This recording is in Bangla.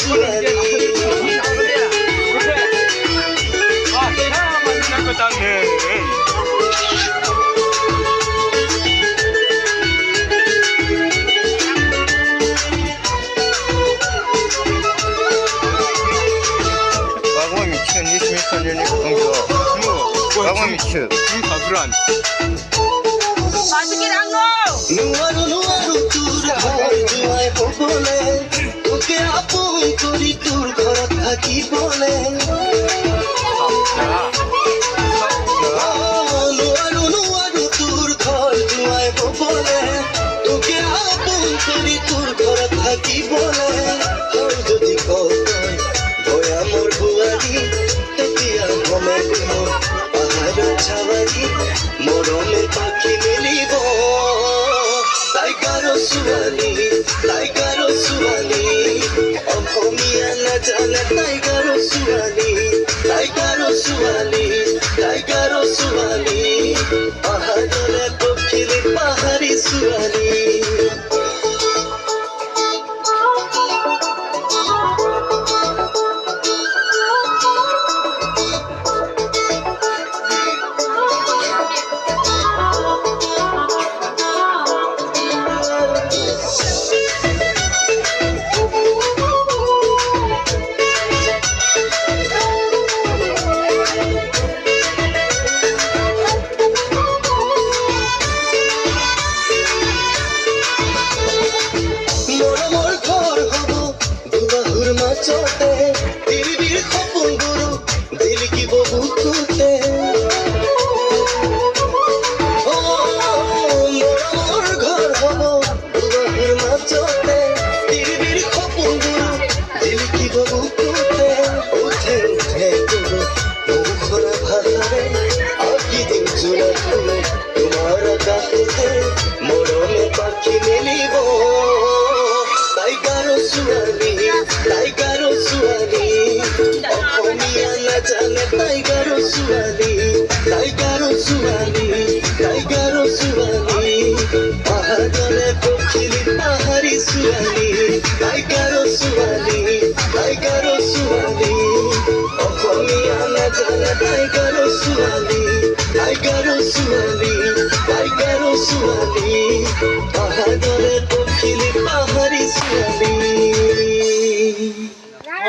ছোৱালী nicht mehr von den Warum mich hier? Verbrannt. নুয়ারু নুয়ারু তোর ঘর জুয়াই বলে তোকে আপন করি তোর ঘর থাকি বলে নুয়ারু নুয়ারু তোর ঘর জুয়াই বলে তোকে আপন করি তোর ঘর থাকি বলে তোর যদি কয় ভয়া মোর বুয়ারি তেতিয়া হমে মোর পাহাড় ছাওয়ারি মরমে পাখি মেলিব Tiger Suwali, অসমীয়া নাজানে Tiger Suwali, পাহাড়ৰে পখিলে পাহাৰী ছোৱালী চতে দিলবির খপন গুরু দিল কি বহুতে ও মোর ঘর হব দুবাহুর মাঝতে দিলবির খপন গুরু দিল কি বহুতে উঠে উঠে গুরু মুখরা ভাষারে আকি দিন চুলা গুরু তোমার কাছে মরমে পাখি মেলিব Tiger Suwali, অসমীয়া নাজানে Tiger Suwali, পাহাড়ৰে পখিলি পাহাৰী ছোৱালী Tiger Suwali, অসমীয়া নাজানে Tiger Suwali,